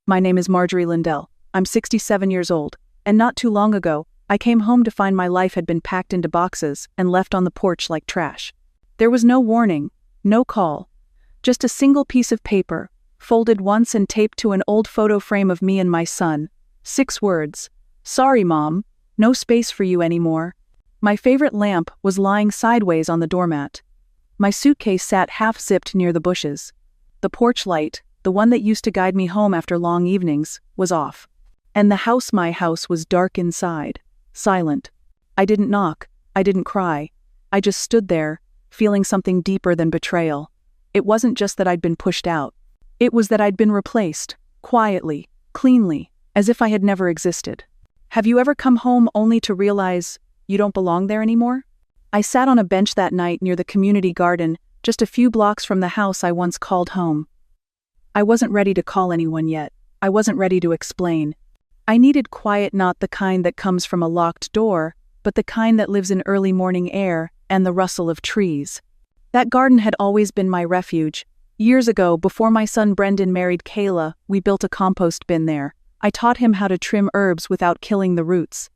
My name is Marjorie Lindell. I'm 67 years old, and not too long ago, I came home to find my life had been packed into boxes and left on the porch like trash. There was no warning, no call, just a single piece of paper, folded once and taped to an old photo frame of me and my son. 6 words. "Sorry, Mom. No space for you anymore." My favorite lamp was lying sideways on the doormat. My suitcase sat half-zipped near the bushes. The porch light, the one that used to guide me home after long evenings, was off. And my house was dark inside, silent. I didn't knock, I didn't cry. I just stood there, feeling something deeper than betrayal. It wasn't just that I'd been pushed out. It was that I'd been replaced, quietly, cleanly, as if I had never existed. Have you ever come home only to realize you don't belong there anymore? I sat on a bench that night near the community garden, just a few blocks from the house I once called home. I wasn't ready to call anyone yet. I wasn't ready to explain. I needed quiet, not the kind that comes from a locked door, but the kind that lives in early morning air and the rustle of trees. That garden had always been my refuge. Years ago, before my son Brendan married Kayla, we built a compost bin there. I taught him how to trim herbs without killing the roots.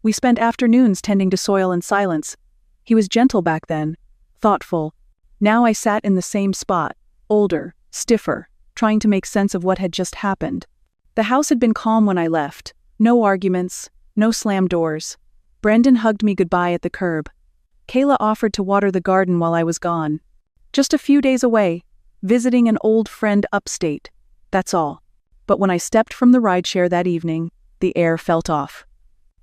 We spent afternoons tending to soil in silence. He was gentle back then, thoughtful. Now I sat in the same spot, older, stiffer, trying to make sense of what had just happened. The house had been calm when I left. No arguments, no slammed doors. Brendan hugged me goodbye at the curb. Kayla offered to water the garden while I was gone. Just a few days away, visiting an old friend upstate. That's all. But when I stepped from the rideshare that evening, the air felt off.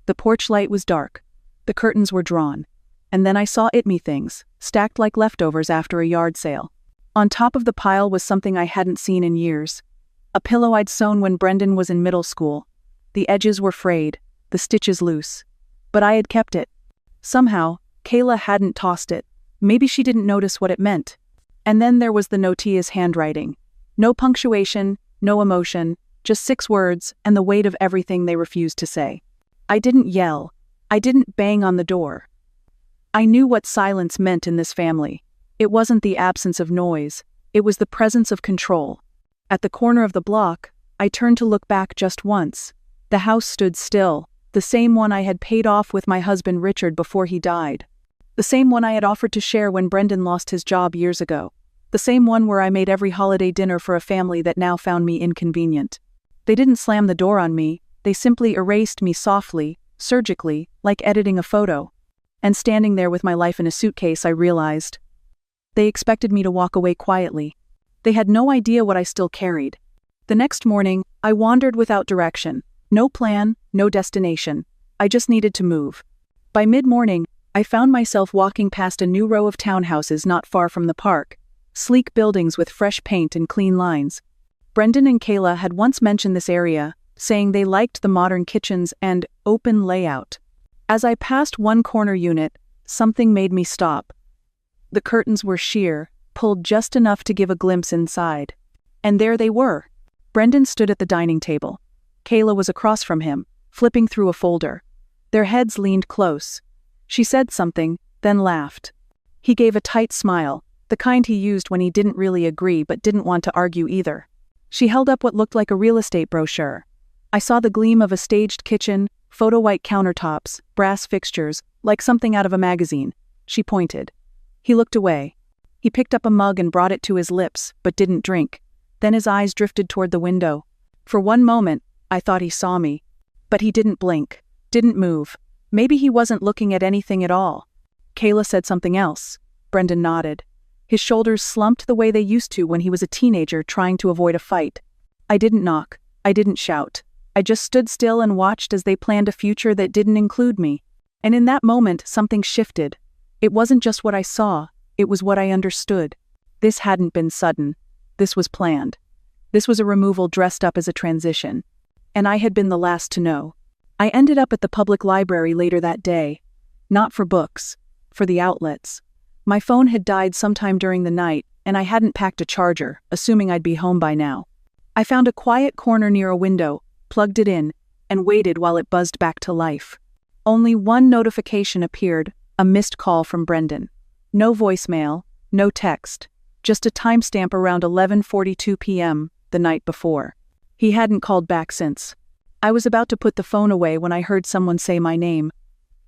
The porch light was dark. The curtains were drawn. And then I saw me things, stacked like leftovers after a yard sale. On top of the pile was something I hadn't seen in years. A pillow I'd sewn when Brendan was in middle school. The edges were frayed, the stitches loose. But I had kept it. Somehow, Kayla hadn't tossed it. Maybe she didn't notice what it meant. And then there was the notia's handwriting. No punctuation, no emotion, just 6 words and the weight of everything they refused to say. I didn't yell. I didn't bang on the door. I knew what silence meant in this family. It wasn't the absence of noise. It was the presence of control. At the corner of the block, I turned to look back just once. The house stood still, the same one I had paid off with my husband Richard before he died. The same one I had offered to share when Brendan lost his job years ago. The same one where I made every holiday dinner for a family that now found me inconvenient. They didn't slam the door on me, they simply erased me softly, surgically, like editing a photo. And standing there with my life in a suitcase, I realized. They expected me to walk away quietly. They had no idea what I still carried. The next morning, I wandered without direction. No plan, no destination. I just needed to move. By mid-morning, I found myself walking past a new row of townhouses not far from the park. Sleek buildings with fresh paint and clean lines. Brendan and Kayla had once mentioned this area, saying they liked the modern kitchens and open layout. As I passed one corner unit, something made me stop. The curtains were sheer, pulled just enough to give a glimpse inside. And there they were. Brendan stood at the dining table. Kayla was across from him, flipping through a folder. Their heads leaned close. She said something, then laughed. He gave a tight smile, the kind he used when he didn't really agree but didn't want to argue either. She held up what looked like a real estate brochure. I saw the gleam of a staged kitchen, photo-white countertops, brass fixtures, like something out of a magazine. She pointed. He looked away. He picked up a mug and brought it to his lips, but didn't drink. Then his eyes drifted toward the window. For one moment, I thought he saw me. But he didn't blink, didn't move. Maybe he wasn't looking at anything at all. Kayla said something else. Brendan nodded. His shoulders slumped the way they used to when he was a teenager trying to avoid a fight. I didn't knock. I didn't shout. I just stood still and watched as they planned a future that didn't include me. And in that moment, something shifted. It wasn't just what I saw, it was what I understood. This hadn't been sudden. This was planned. This was a removal dressed up as a transition. And I had been the last to know. I ended up at the public library later that day. Not for books, for the outlets. My phone had died sometime during the night, and I hadn't packed a charger, assuming I'd be home by now. I found a quiet corner near a window, plugged it in, and waited while it buzzed back to life. Only one notification appeared, a missed call from Brendan. No voicemail, no text, just a timestamp around 11:42 p.m. the night before. He hadn't called back since. I was about to put the phone away when I heard someone say my name.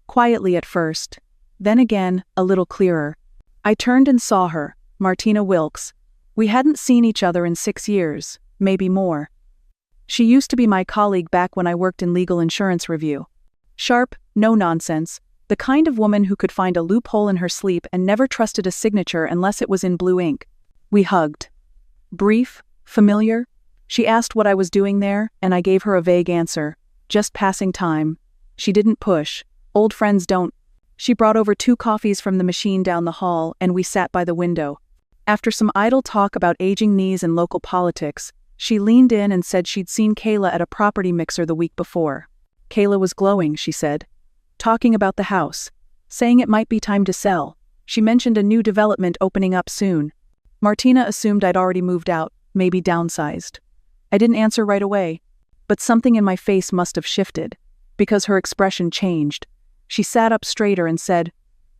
Quietly at first, then again, a little clearer. I turned and saw her, Martina Wilkes. We hadn't seen each other in 6 years, maybe more. She used to be my colleague back when I worked in legal insurance review. Sharp, no nonsense, the kind of woman who could find a loophole in her sleep and never trusted a signature unless it was in blue ink. We hugged. Brief, familiar. She asked what I was doing there, and I gave her a vague answer. Just passing time. She didn't push. Old friends don't. She brought over 2 coffees from the machine down the hall, and we sat by the window. After some idle talk about aging knees and local politics, she leaned in and said she'd seen Kayla at a property mixer the week before. Kayla was glowing, she said. Talking about the house. Saying it might be time to sell. She mentioned a new development opening up soon. Martina assumed I'd already moved out, maybe downsized. I didn't answer right away, but something in my face must have shifted, because her expression changed. She sat up straighter and said,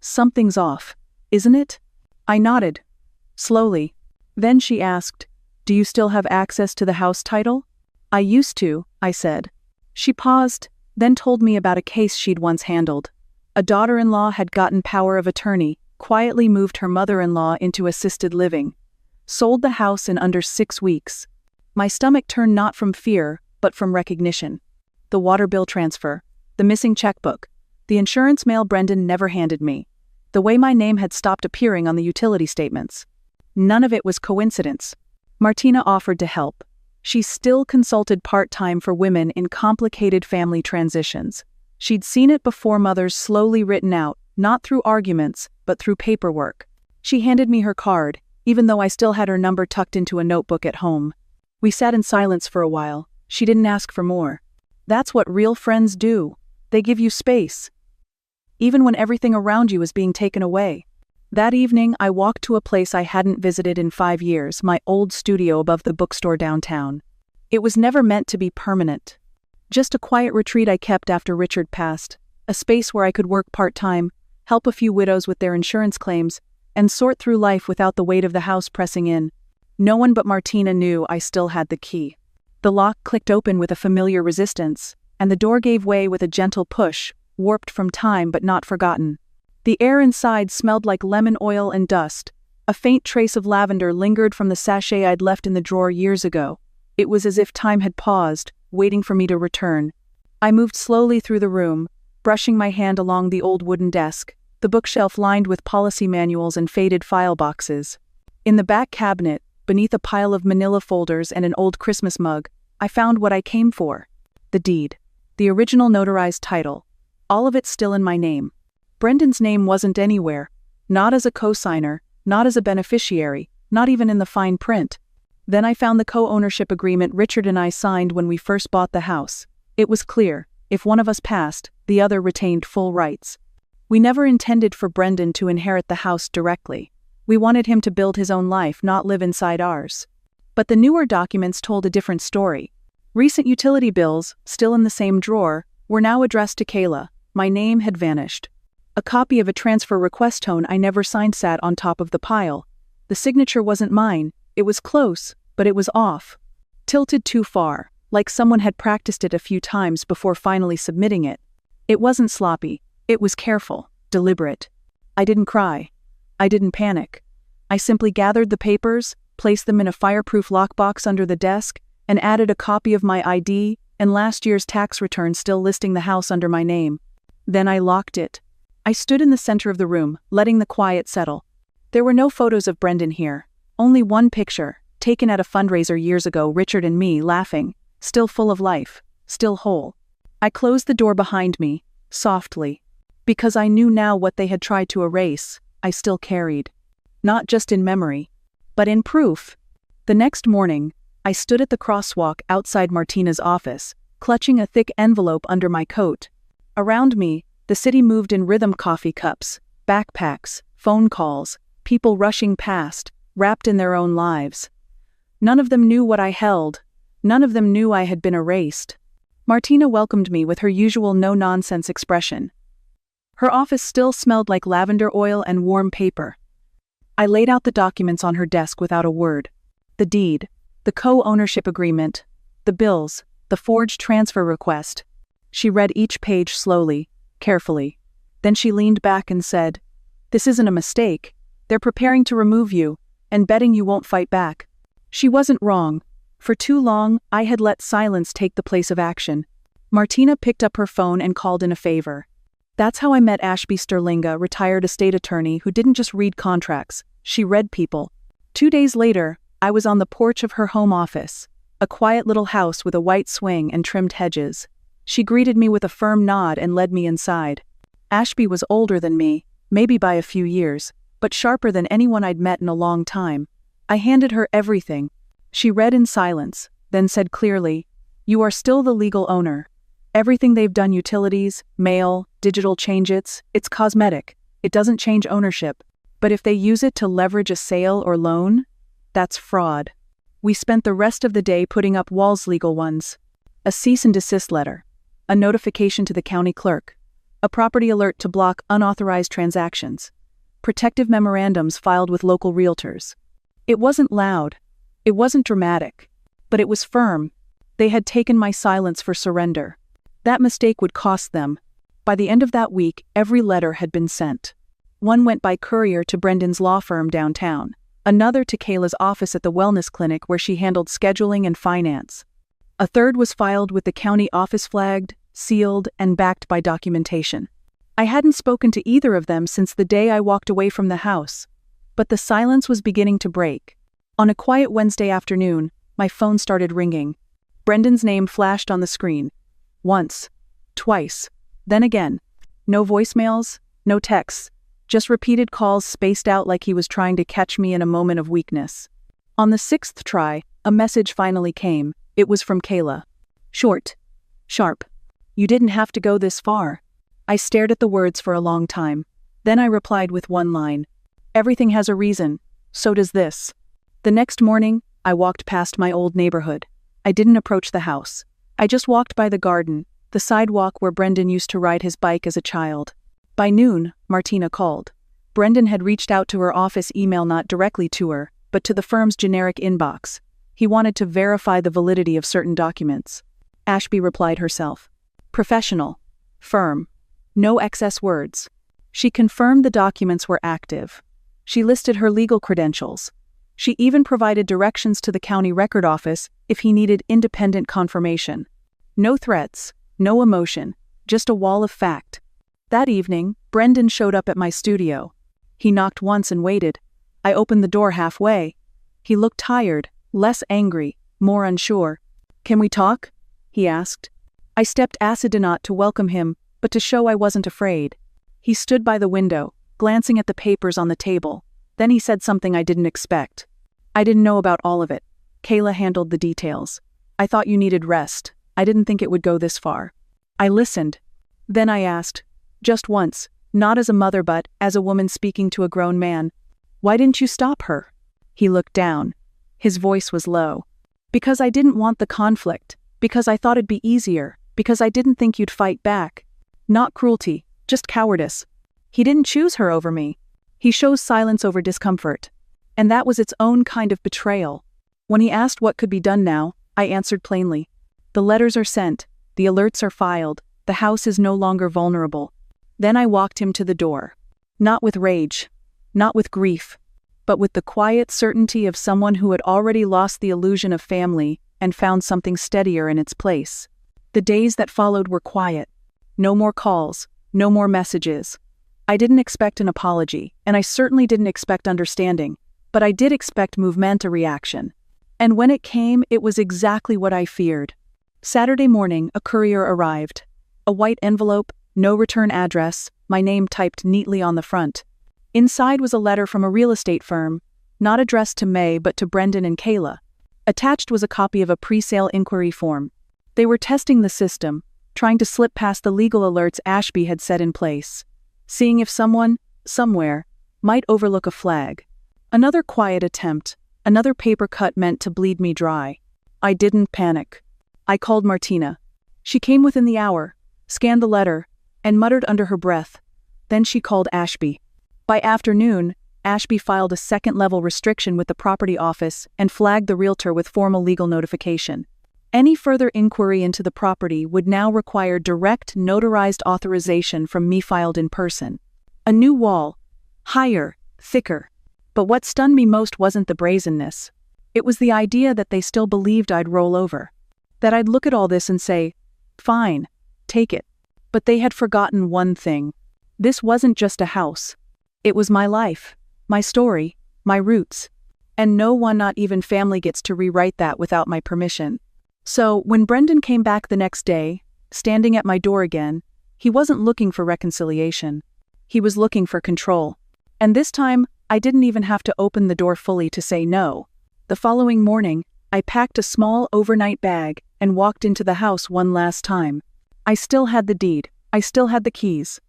"Something's off, isn't it?" I nodded. Slowly. Then she asked, "Do you still have access to the house title?" "I used to," I said. She paused, then told me about a case she'd once handled. A daughter-in-law had gotten power of attorney, quietly moved her mother-in-law into assisted living. Sold the house in under 6 weeks. My stomach turned not from fear, but from recognition. The water bill transfer, the missing checkbook, the insurance mail Brendan never handed me, the way my name had stopped appearing on the utility statements. None of it was coincidence. Martina offered to help. She still consulted part-time for women in complicated family transitions. She'd seen it before mothers slowly written out, not through arguments, but through paperwork. She handed me her card, even though I still had her number tucked into a notebook at home. We sat in silence for a while. She didn't ask for more. That's what real friends do. They give you space, even when everything around you is being taken away. That evening, I walked to a place I hadn't visited in 5 years, my old studio above the bookstore downtown. It was never meant to be permanent. Just a quiet retreat I kept after Richard passed, a space where I could work part-time, help a few widows with their insurance claims, and sort through life without the weight of the house pressing in. No one but Martina knew I still had the key. The lock clicked open with a familiar resistance, and the door gave way with a gentle push, warped from time but not forgotten. The air inside smelled like lemon oil and dust. A faint trace of lavender lingered from the sachet I'd left in the drawer years ago. It was as if time had paused, waiting for me to return. I moved slowly through the room, brushing my hand along the old wooden desk, the bookshelf lined with policy manuals and faded file boxes. In the back cabinet, beneath a pile of manila folders and an old Christmas mug, I found what I came for. The deed. The original notarized title. All of it still in my name. Brendan's name wasn't anywhere. Not as a co-signer, not as a beneficiary, not even in the fine print. Then I found the co-ownership agreement Richard and I signed when we first bought the house. It was clear, if one of us passed, the other retained full rights. We never intended for Brendan to inherit the house directly. We wanted him to build his own life, not live inside ours. But the newer documents told a different story. Recent utility bills, still in the same drawer, were now addressed to Kayla. My name had vanished. A copy of a transfer request tone I never signed sat on top of the pile. The signature wasn't mine. It was close, but it was off. Tilted too far, like someone had practiced it a few times before finally submitting it. It wasn't sloppy. It was careful, deliberate. I didn't cry. I didn't panic. I simply gathered the papers, placed them in a fireproof lockbox under the desk, and added a copy of my ID and last year's tax return still listing the house under my name. Then I locked it. I stood in the center of the room, letting the quiet settle. There were no photos of Brendan here. Only one picture, taken at a fundraiser years ago, Richard and me laughing, still full of life, still whole. I closed the door behind me, softly, because I knew now what they had tried to erase, I still carried. Not just in memory, but in proof. The next morning, I stood at the crosswalk outside Martina's office, clutching a thick envelope under my coat. Around me, the city moved in rhythm: coffee cups, backpacks, phone calls, people rushing past, wrapped in their own lives. None of them knew what I held. None of them knew I had been erased. Martina welcomed me with her usual no-nonsense expression. Her office still smelled like lavender oil and warm paper. I laid out the documents on her desk without a word. The deed, the co-ownership agreement, the bills, the forged transfer request. She read each page slowly, carefully. Then she leaned back and said, "This isn't a mistake. They're preparing to remove you, and betting you won't fight back." She wasn't wrong. For too long, I had let silence take the place of action. Martina picked up her phone and called in a favor. That's how I met Ashby Sterlinga, retired estate attorney who didn't just read contracts, she read people. 2 days later, I was on the porch of her home office, a quiet little house with a white swing and trimmed hedges. She greeted me with a firm nod and led me inside. Ashby was older than me, maybe by a few years, but sharper than anyone I'd met in a long time. I handed her everything. She read in silence, then said clearly, "You are still the legal owner. Everything they've done, utilities, mail, digital changes, it's cosmetic. It doesn't change ownership. But if they use it to leverage a sale or loan, that's fraud." We spent the rest of the day putting up Wall's legal ones. A cease and desist letter, a notification to the county clerk, a property alert to block unauthorized transactions, protective memorandums filed with local realtors. It wasn't loud. It wasn't dramatic. But it was firm. They had taken my silence for surrender. That mistake would cost them. By the end of that week, every letter had been sent. One went by courier to Brendan's law firm downtown, another to Kayla's office at the wellness clinic where she handled scheduling and finance. A third was filed with the county office flagged, sealed, and backed by documentation. I hadn't spoken to either of them since the day I walked away from the house, but the silence was beginning to break. On a quiet Wednesday afternoon, my phone started ringing. Brendan's name flashed on the screen. Once, twice, then again. No voicemails, no texts, just repeated calls spaced out like he was trying to catch me in a moment of weakness. On the 6th try, a message finally came. It was from Kayla. Short. Sharp. "You didn't have to go this far." I stared at the words for a long time. Then I replied with one line. "Everything has a reason. So does this." The next morning, I walked past my old neighborhood. I didn't approach the house. I just walked by the garden, the sidewalk where Brendan used to ride his bike as a child. By noon, Martina called. Brendan had reached out to her office email, not directly to her, but to the firm's generic inbox. He wanted to verify the validity of certain documents. Ashby replied herself. Professional. Firm. No excess words. She confirmed the documents were active. She listed her legal credentials. She even provided directions to the county record office if he needed independent confirmation. No threats, no emotion, just a wall of fact. That evening, Brendan showed up at my studio. He knocked once and waited. I opened the door halfway. He looked tired, less angry, more unsure. "Can we talk?" he asked. I stepped acidinot to welcome him, but to show I wasn't afraid. He stood by the window, glancing at the papers on the table. Then he said something I didn't expect. "I didn't know about all of it. Kayla handled the details. I thought you needed rest. I didn't think it would go this far." I listened. Then I asked, just once, not as a mother but as a woman speaking to a grown man, "Why didn't you stop her?" He looked down. His voice was low. "Because I didn't want the conflict. Because I thought it'd be easier. Because I didn't think you'd fight back. Not cruelty, just cowardice. He didn't choose her over me. He chose silence over discomfort. And that was its own kind of betrayal." When he asked what could be done now, I answered plainly. "The letters are sent, the alerts are filed, the house is no longer vulnerable." Then I walked him to the door. Not with rage, not with grief, but with the quiet certainty of someone who had already lost the illusion of family and found something steadier in its place. The days that followed were quiet. No more calls, no more messages. I didn't expect an apology, and I certainly didn't expect understanding, but I did expect movement, a reaction. And when it came, it was exactly what I feared. Saturday morning, a courier arrived. A white envelope, no return address, my name typed neatly on the front. Inside was a letter from a real estate firm, not addressed to May but to Brendan and Kayla. Attached was a copy of a pre-sale inquiry form. They were testing the system, trying to slip past the legal alerts Ashby had set in place, seeing if someone, somewhere, might overlook a flag. Another quiet attempt, another paper cut meant to bleed me dry. I didn't panic. I called Martina. She came within the hour, scanned the letter, and muttered under her breath. Then she called Ashby. By afternoon, Ashby filed a second-level restriction with the property office and flagged the realtor with formal legal notification. Any further inquiry into the property would now require direct notarized authorization from me filed in person. A new wall. Higher, thicker. But what stunned me most wasn't the brazenness. It was the idea that they still believed I'd roll over. That I'd look at all this and say, "Fine, take it." But they had forgotten one thing. This wasn't just a house. It was my life, my story, my roots. And no one, not even family, gets to rewrite that without my permission. So, when Brendan came back the next day, standing at my door again, he wasn't looking for reconciliation. He was looking for control. And this time, I didn't even have to open the door fully to say no. The following morning, I packed a small overnight bag and walked into the house one last time. I still had the deed. I still had the keys.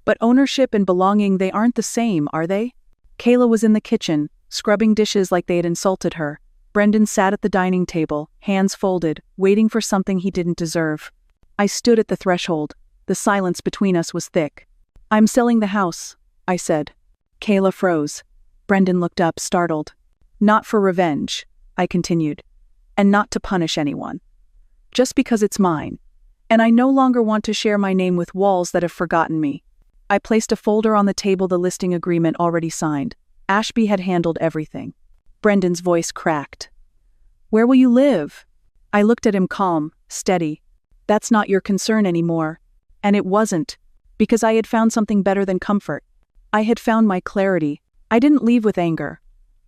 But ownership and belonging, they aren't the same, are they? Kayla was in the kitchen, scrubbing dishes like they had insulted her. Brendan sat at the dining table, hands folded, waiting for something he didn't deserve. I stood at the threshold. The silence between us was thick. "I'm selling the house," I said. Kayla froze. Brendan looked up, startled. "Not for revenge," I continued. "And not to punish anyone. Just because it's mine. And I no longer want to share my name with walls that have forgotten me." I placed a folder on the table, the listing agreement already signed. Ashby had handled everything. Brendan's voice cracked. "Where will you live?" I looked at him, calm, steady. "That's not your concern anymore." And it wasn't, because I had found something better than comfort. I had found my clarity. I didn't leave with anger.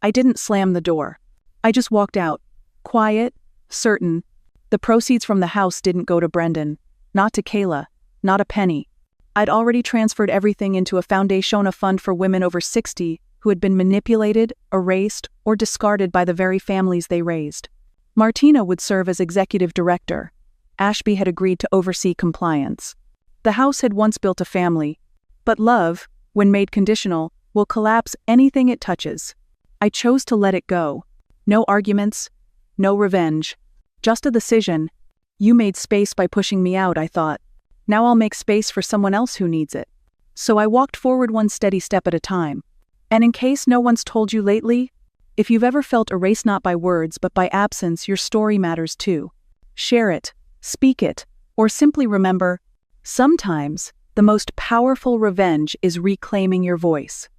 I didn't slam the door. I just walked out, quiet, certain. The proceeds from the house didn't go to Brendan, not to Kayla, not a penny. I'd already transferred everything into a Foundationa fund for women over 60 who had been manipulated, erased, or discarded by the very families they raised. Martina would serve as executive director. Ashby had agreed to oversee compliance. The house had once built a family, but love, when made conditional, will collapse anything it touches. I chose to let it go. No arguments, no revenge, just a decision. You made space by pushing me out, I thought. Now I'll make space for someone else who needs it. So I walked forward one steady step at a time. And in case no one's told you lately, if you've ever felt erased not by words but by absence, your story matters too. Share it, speak it, or simply remember, sometimes the most powerful revenge is reclaiming your voice.